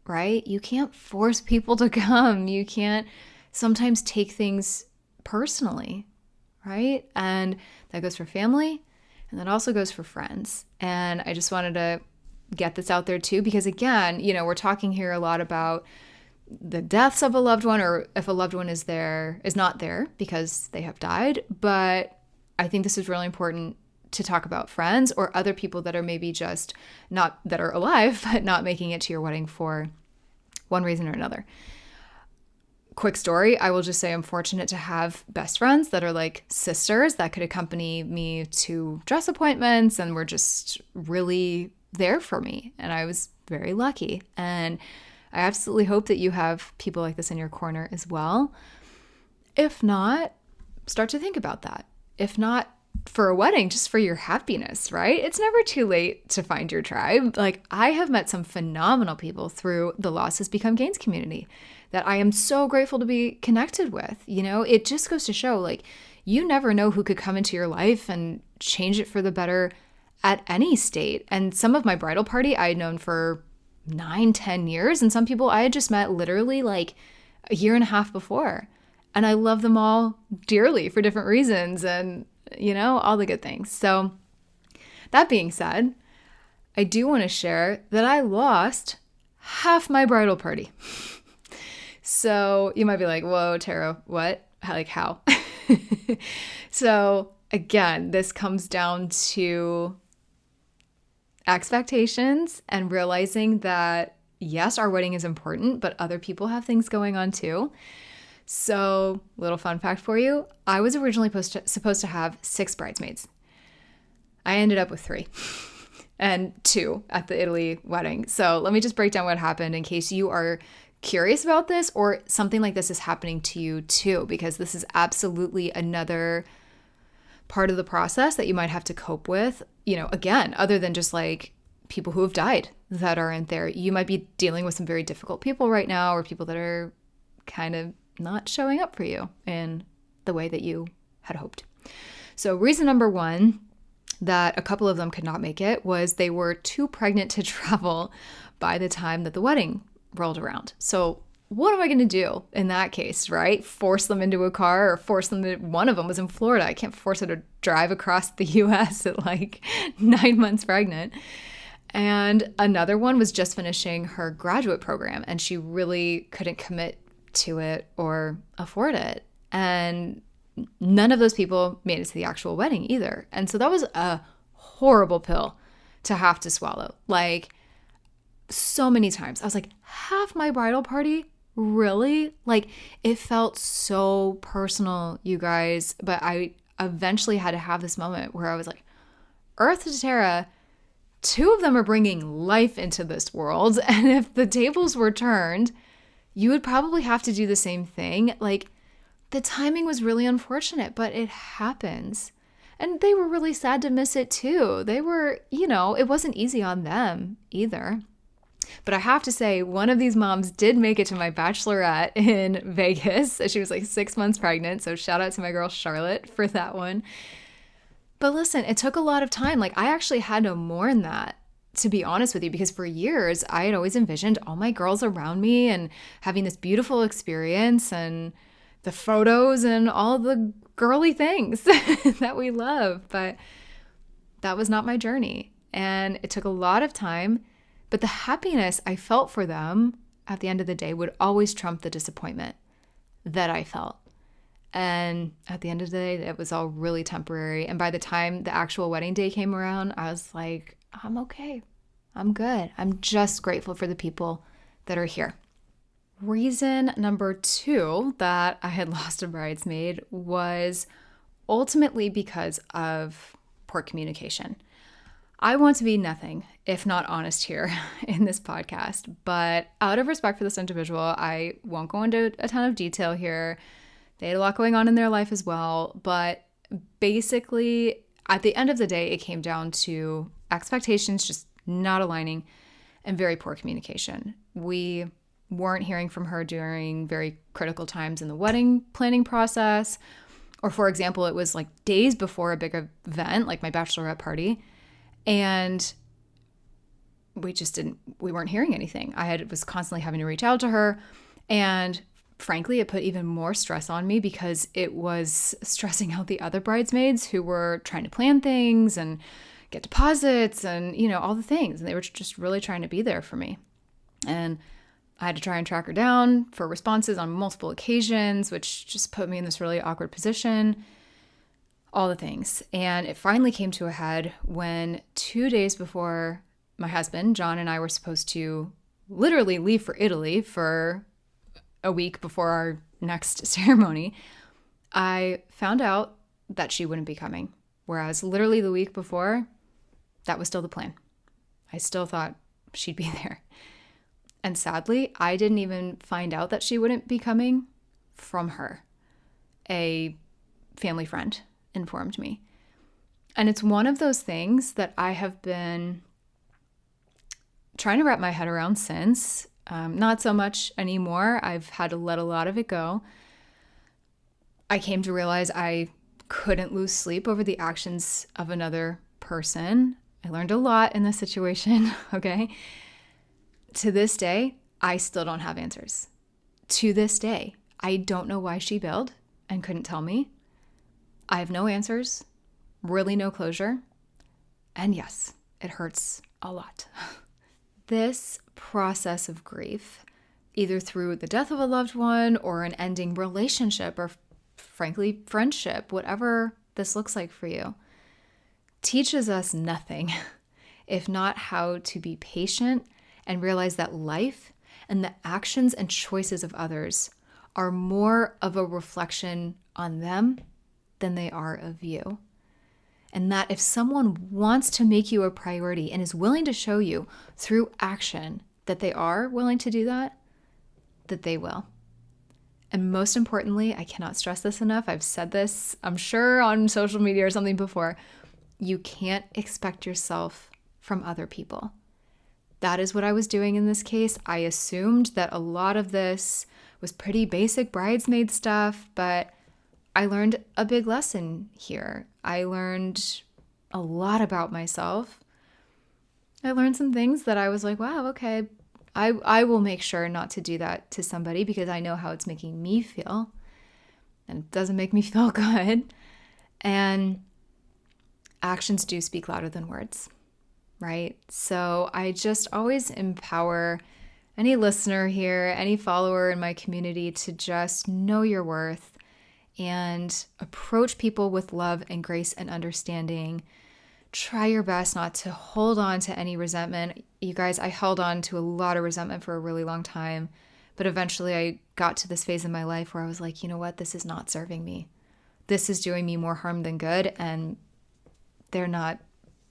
right? You can't force people to come. You can't sometimes take things personally, right? And that goes for family, and that also goes for friends. And I just wanted to get this out there too, because again, we're talking here a lot about the deaths of a loved one, or if a loved one is not there because they have died. But I think this is really important to talk about friends or other people that are maybe just not, that are alive, but not making it to your wedding for one reason or another. Quick story, I will just say I'm fortunate to have best friends that are like sisters that could accompany me to dress appointments and were just really there for me. And I was very lucky. And I absolutely hope that you have people like this in your corner as well. If not, start to think about that. If not for a wedding, just for your happiness, right? It's never too late to find your tribe. Like, I have met some phenomenal people through the Lost Has Become Gains community that I am so grateful to be connected with. It just goes to show, like, you never know who could come into your life and change it for the better at any state. And some of my bridal party I had known for 9-10 years, and some people I had just met literally like a year and a half before. And I love them all dearly for different reasons and, all the good things. So that being said, I do want to share that I lost half my bridal party. So you might be like, whoa, Tara, what? Like, how? So again, this comes down to expectations and realizing that, yes, our wedding is important, but other people have things going on too. So, little fun fact for you, I was originally supposed to have 6 bridesmaids. I ended up with 3 and 2 at the Italy wedding. So let me just break down what happened in case you are curious about this or something like this is happening to you too, because this is absolutely another part of the process that you might have to cope with. Again, other than just like people who have died that aren't there, you might be dealing with some very difficult people right now, or people that are kind of not showing up for you in the way that you had hoped. So reason number 1 that a couple of them could not make it was they were too pregnant to travel by the time that the wedding rolled around. So what am I going to do in that case, right? Force them into a car, or force them to, one of them was in Florida. I can't force her to drive across the US at like 9 months pregnant. And another one was just finishing her graduate program and she really couldn't commit to it or afford it. And none of those people made it to the actual wedding either. And so that was a horrible pill to have to swallow. Like, so many times I was like, half my bridal party? Really? Like, it felt so personal, you guys. But I eventually had to have this moment where I was like, Earth to Terra, 2 of them are bringing life into this world. And if the tables were turned, you would probably have to do the same thing. Like, the timing was really unfortunate, but it happens. And they were really sad to miss it too. They were, it wasn't easy on them either. But I have to say, one of these moms did make it to my bachelorette in Vegas. She was like 6 months pregnant. So shout out to my girl Charlotte for that one. But listen, it took a lot of time. Like, I actually had to mourn that, to be honest with you, because for years I had always envisioned all my girls around me and having this beautiful experience and the photos and all the girly things that we love. But that was not my journey. And it took a lot of time. But the happiness I felt for them at the end of the day would always trump the disappointment that I felt. And at the end of the day, it was all really temporary. And by the time the actual wedding day came around, I was like, I'm okay. I'm good. I'm just grateful for the people that are here. Reason number 2 that I had lost a bridesmaid was ultimately because of poor communication. I want to be nothing if not honest here in this podcast, but out of respect for this individual, I won't go into a ton of detail here. They had a lot going on in their life as well, but basically at the end of the day, it came down to expectations just not aligning and very poor communication. We weren't hearing from her during very critical times in the wedding planning process, or for example, it was like days before a big event like my bachelorette party. And we weren't hearing anything. Was constantly having to reach out to her. And frankly, it put even more stress on me because it was stressing out the other bridesmaids who were trying to plan things and get deposits and, all the things. And they were just really trying to be there for me. And I had to try and track her down for responses on multiple occasions, which just put me in this really awkward position, all the things. And it finally came to a head when 2 days before my husband, John, and I were supposed to literally leave for Italy for a week before our next ceremony, I found out that she wouldn't be coming. Whereas literally the week before, that was still the plan. I still thought she'd be there. And sadly, I didn't even find out that she wouldn't be coming from her. A family friend informed me. And it's one of those things that I have been trying to wrap my head around since. Not so much anymore. I've had to let a lot of it go. I came to realize I couldn't lose sleep over the actions of another person. I learned a lot in this situation, okay? To this day, I still don't have answers. To this day, I don't know why she bailed and couldn't tell me. I have no answers, really no closure. And yes, it hurts a lot. This process of grief, either through the death of a loved one or an ending relationship or frankly, friendship, whatever this looks like for you, teaches us nothing if not how to be patient and realize that life and the actions and choices of others are more of a reflection on them than they are of you. And that if someone wants to make you a priority and is willing to show you through action that they are willing to do that they will. And most importantly, I cannot stress this enough. I've said this, I'm sure, on social media or something before. You can't expect yourself from other people. That is what I was doing in this case. I assumed that a lot of this was pretty basic bridesmaid stuff, but I learned a big lesson here. I learned a lot about myself. I learned some things that I was like, wow, okay, I will make sure not to do that to somebody because I know how it's making me feel. And it doesn't make me feel good. And actions do speak louder than words, right? So I just always empower any listener here, any follower in my community to just know your worth and approach people with love and grace and understanding. Try your best not to hold on to any resentment. You guys, I held on to a lot of resentment for a really long time, but eventually I got to this phase in my life where I was like, you know what? This is not serving me. This is doing me more harm than good, and they're not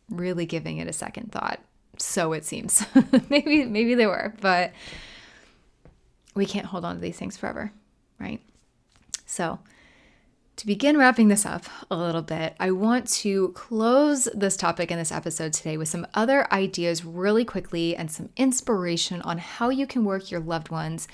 really giving it a second thought. So it seems. maybe they were, but we can't hold on to these things forever, right? So to begin wrapping this up a little bit, I want to close this topic in this episode today with some other ideas really quickly and some inspiration on how you can work your loved ones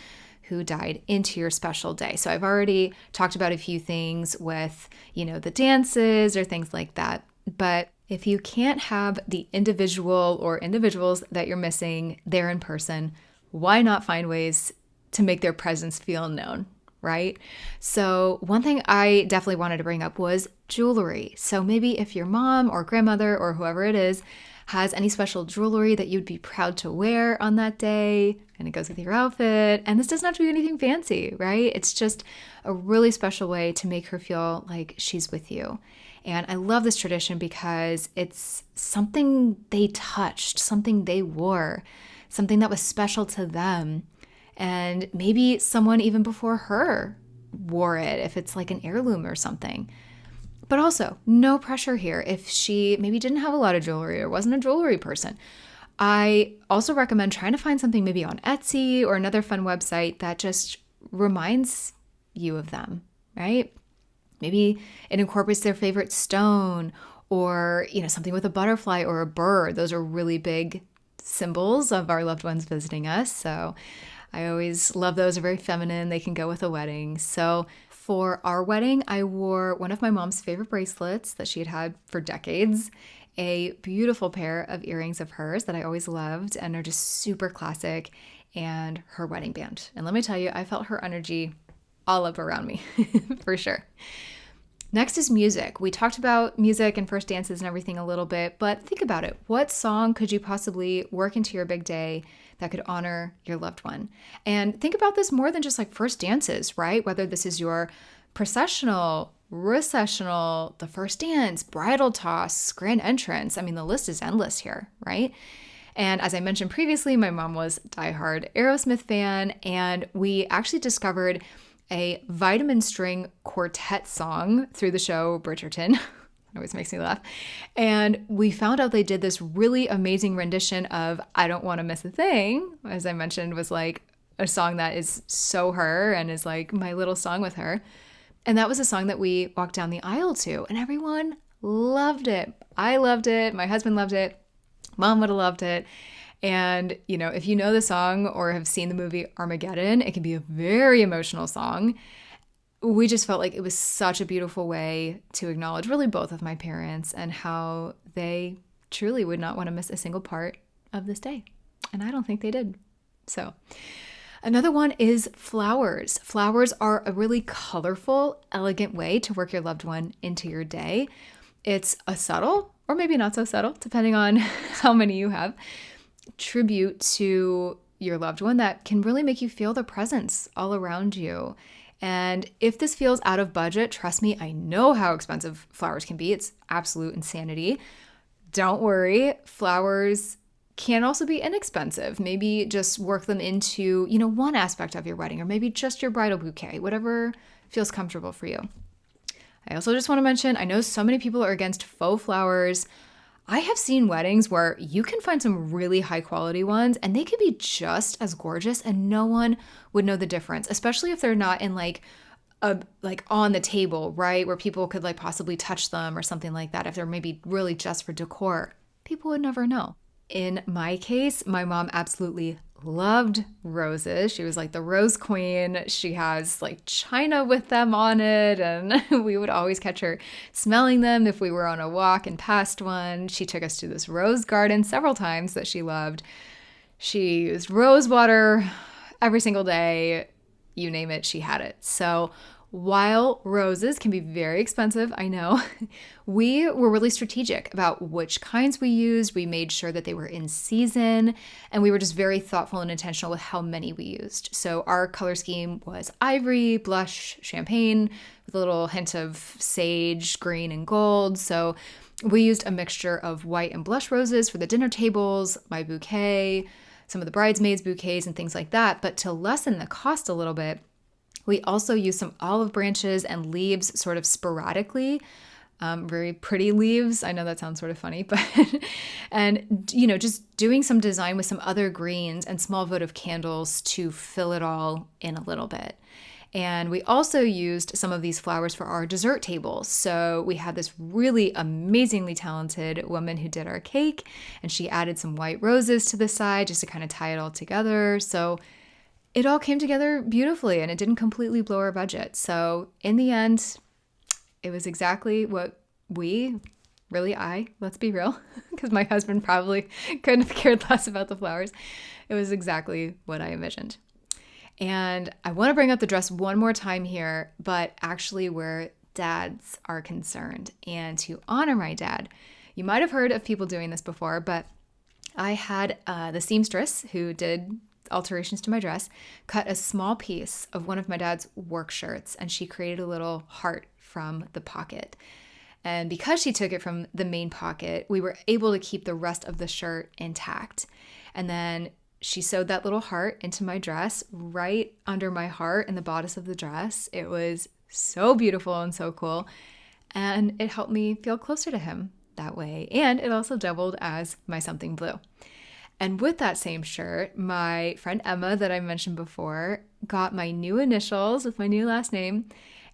who died into your special day. So I've already talked about a few things with, the dances or things like that. But if you can't have the individual or individuals that you're missing there in person, why not find ways to make their presence feel known? Right? So one thing I definitely wanted to bring up was jewelry. So maybe if your mom or grandmother or whoever it is has any special jewelry that you'd be proud to wear on that day, and it goes with your outfit, and this doesn't have to be anything fancy, right? It's just a really special way to make her feel like she's with you. And I love this tradition because it's something they touched, something they wore, something that was special to them. And maybe someone even before her wore it, if it's like an heirloom or something. But also, no pressure here if she maybe didn't have a lot of jewelry or wasn't a jewelry person. I also recommend trying to find something maybe on Etsy or another fun website that just reminds you of them, right? Maybe it incorporates their favorite stone or, something with a butterfly or a bird. Those are really big symbols of our loved ones visiting us. So I always love those. They're very feminine. They can go with a wedding. So for our wedding, I wore one of my mom's favorite bracelets that she had had for decades, a beautiful pair of earrings of hers that I always loved and are just super classic, and her wedding band. And let me tell you, I felt her energy all up around me for sure. Next is music. We talked about music and first dances and everything a little bit, but think about it. What song could you possibly work into your big day that could honor your loved one? And think about this more than just like first dances, right? Whether this is your processional, recessional, the first dance, bridal toss, grand entrance. I mean, the list is endless here, right? And as I mentioned previously, my mom was a diehard Aerosmith fan, and we actually discovered a vitamin string quartet song through the show Bridgerton. It always makes me laugh. And we found out they did this really amazing rendition of I Don't Want to Miss a Thing, as I mentioned, was like a song that is so her and is like my little song with her. And that was a song that we walked down the aisle to, and everyone loved it. I loved it. My husband loved it. Mom would have loved it. And, you know, if you know the song or have seen the movie Armageddon, it can be a very emotional song. We just felt like it was such a beautiful way to acknowledge really both of my parents and how they truly would not want to miss a single part of this day. And I don't think they did. So another one is flowers. Flowers are a really colorful, elegant way to work your loved one into your day. It's a subtle, or maybe not so subtle, depending on how many you have, tribute to your loved one that can really make you feel the presence all around you. And if this feels out of budget, trust me, I know how expensive flowers can be. It's absolute insanity. Don't worry, flowers can also be inexpensive. Maybe just work them into, you know, one aspect of your wedding, or maybe just your bridal bouquet, whatever feels comfortable for you. I also just want to mention, I know so many people are against faux flowers. I have seen weddings where you can find some really high quality ones and they could be just as gorgeous and no one would know the difference, especially if they're not in like on the table, right? Where people could like possibly touch them or something like that. If they're maybe really just for decor, people would never know. In my case, my mom absolutely loved roses. She was like the rose queen. She has like china with them on it, and we would always catch her smelling them if we were on a walk and passed one. She took us to this rose garden several times that she loved. She used rose water every single day. You name it, she had it. So while roses can be very expensive, I know, we were really strategic about which kinds we used. We made sure that they were in season, and we were just very thoughtful and intentional with how many we used. So our color scheme was ivory, blush, champagne, with a little hint of sage, green, and gold. So we used a mixture of white and blush roses for the dinner tables, my bouquet, some of the bridesmaids' bouquets, and things like that. But to lessen the cost a little bit, we also use some olive branches and leaves sort of sporadically, very pretty leaves. I know that sounds sort of funny, but, and, you know, just doing some design with some other greens and small votive candles to fill it all in a little bit. And we also used some of these flowers for our dessert tables. So we had this really amazingly talented woman who did our cake, and she added some white roses to the side just to kind of tie it all together. So it all came together beautifully, and it didn't completely blow our budget. So in the end, it was exactly what let's be real, because my husband probably couldn't have cared less about the flowers. It was exactly what I envisioned. And I want to bring up the dress one more time here, but actually where dads are concerned. And to honor my dad, you might have heard of people doing this before, but I had the seamstress who did alterations to my dress cut a small piece of one of my dad's work shirts, and she created a little heart from the pocket. And because she took it from the main pocket, we were able to keep the rest of the shirt intact. And then she sewed that little heart into my dress right under my heart in the bodice of the dress. It was so beautiful and so cool. And it helped me feel closer to him that way. And it also doubled as my something blue. And with that same shirt, my friend Emma that I mentioned before got my new initials with my new last name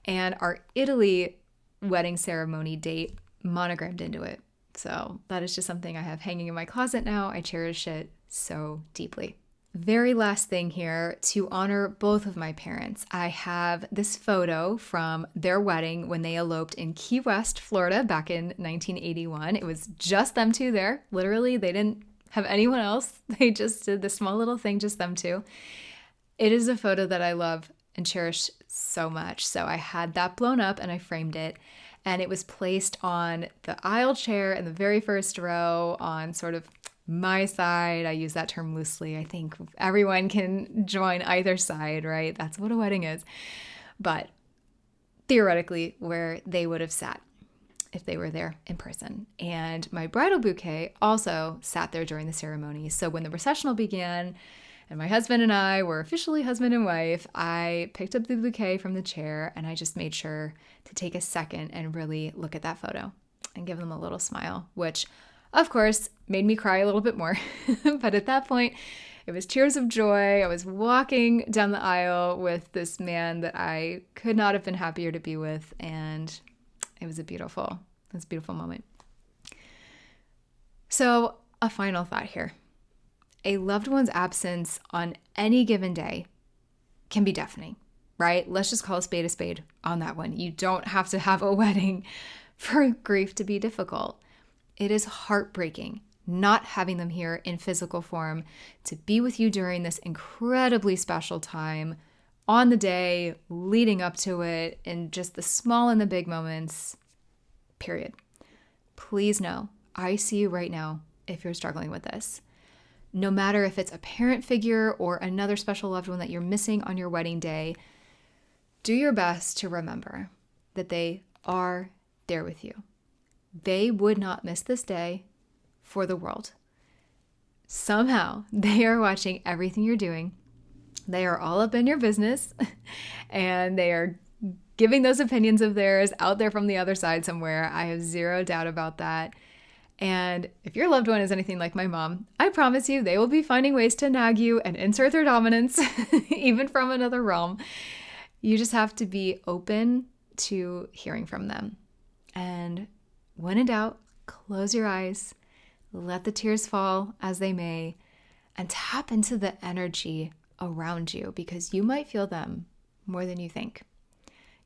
and our Italy wedding ceremony date monogrammed into it. So that is just something I have hanging in my closet now. I cherish it so deeply. Very last thing here, to honor both of my parents, I have this photo from their wedding when they eloped in Key West, Florida back in 1981. It was just them two there. Literally, they didn't have anyone else. They just did this small little thing, just them two. It is a photo that I love and cherish so much. So I had that blown up and I framed it. And it was placed on the aisle chair in the very first row on sort of my side. I use that term loosely. I think everyone can join either side, right? That's what a wedding is. But theoretically, where they would have sat if they were there in person. And my bridal bouquet also sat there during the ceremony. So when the recessional began and my husband and I were officially husband and wife, I picked up the bouquet from the chair and I just made sure to take a second and really look at that photo and give them a little smile, which of course made me cry a little bit more. But at that point, it was tears of joy. I was walking down the aisle with this man that I could not have been happier to be with, and it was a beautiful moment. So, a final thought here. A loved one's absence on any given day can be deafening, right? Let's just call a spade on that one. You don't have to have a wedding for grief to be difficult. It is heartbreaking not having them here in physical form to be with you during this incredibly special time on the day leading up to it, and just the small and the big moments, period. Please know, I see you right now if you're struggling with this. No matter if it's a parent figure or another special loved one that you're missing on your wedding day, do your best to remember that they are there with you. They would not miss this day for the world. Somehow they are watching everything you're doing. They are all up in your business and they are giving those opinions of theirs out there from the other side somewhere. I have zero doubt about that. And if your loved one is anything like my mom, I promise you they will be finding ways to nag you and insert their dominance, even from another realm. You just have to be open to hearing from them. And when in doubt, close your eyes, let the tears fall as they may, and tap into the energy around you, because you might feel them more than you think.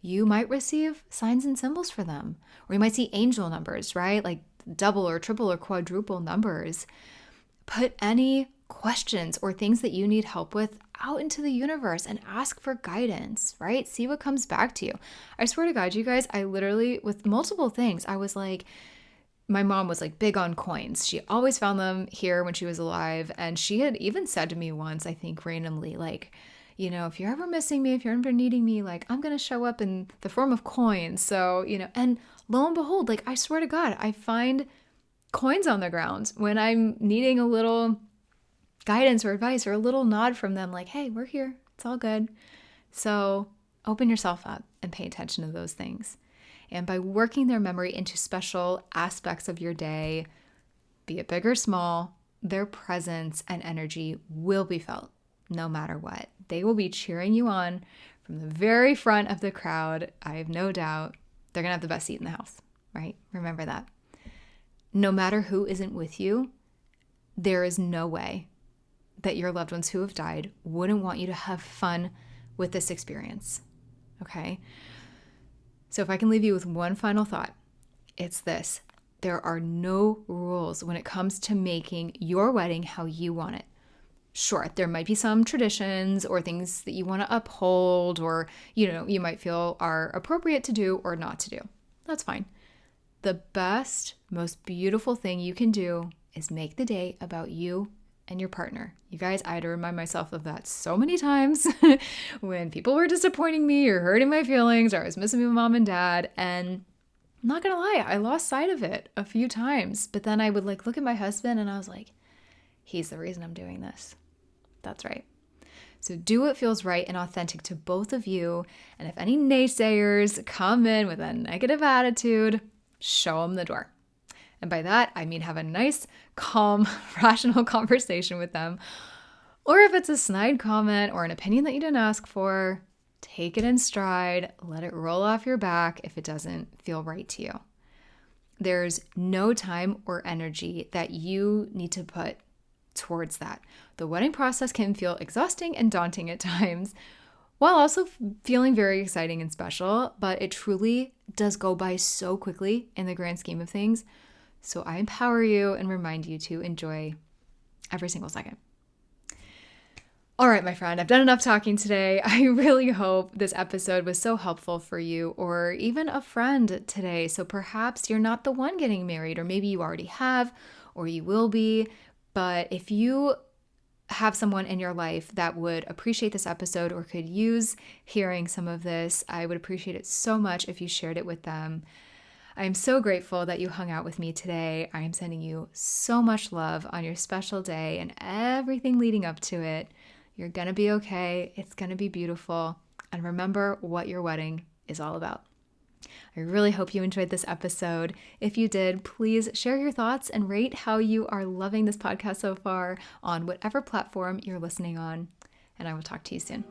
You might receive signs and symbols for them, or you might see angel numbers, right? Like double or triple or quadruple numbers. Put any questions or things that you need help with out into the universe and ask for guidance, right? See what comes back to you. I swear to God, you guys, I literally, with multiple things, I was like, my mom was like big on coins. She always found them here when she was alive. And she had even said to me once, I think randomly, like, you know, if you're ever missing me, if you're ever needing me, like, I'm going to show up in the form of coins. So, you know, and lo and behold, like, I swear to God, I find coins on the ground when I'm needing a little guidance or advice or a little nod from them, like, hey, we're here. It's all good. So open yourself up and pay attention to those things. And by working their memory into special aspects of your day, be it big or small, their presence and energy will be felt no matter what. They will be cheering you on from the very front of the crowd. I have no doubt they're going to have the best seat in the house, right? Remember that. No matter who isn't with you, there is no way that your loved ones who have died wouldn't want you to have fun with this experience, okay? So if I can leave you with one final thought, it's this. There are no rules when it comes to making your wedding how you want it. Sure, there might be some traditions or things that you want to uphold or, you know, you might feel are appropriate to do or not to do. That's fine. The best, most beautiful thing you can do is make the day about you and your partner. You guys, I had to remind myself of that so many times when people were disappointing me or hurting my feelings or I was missing my mom and dad. And I'm not going to lie, I lost sight of it a few times. But then I would like look at my husband and I was like, he's the reason I'm doing this. That's right. So do what feels right and authentic to both of you. And if any naysayers come in with a negative attitude, show them the door. And by that, I mean have a nice, calm, rational conversation with them. Or if it's a snide comment or an opinion that you didn't ask for, take it in stride, let it roll off your back if it doesn't feel right to you. There's no time or energy that you need to put towards that. The wedding process can feel exhausting and daunting at times, while also feeling very exciting and special, but it truly does go by so quickly in the grand scheme of things. So I empower you and remind you to enjoy every single second. All right, my friend, I've done enough talking today. I really hope this episode was so helpful for you or even a friend today. So perhaps you're not the one getting married, or maybe you already have, or you will be. But if you have someone in your life that would appreciate this episode or could use hearing some of this, I would appreciate it so much if you shared it with them. I am so grateful that you hung out with me today. I am sending you so much love on your special day and everything leading up to it. You're going to be okay. It's going to be beautiful. And remember what your wedding is all about. I really hope you enjoyed this episode. If you did, please share your thoughts and rate how you are loving this podcast so far on whatever platform you're listening on. And I will talk to you soon.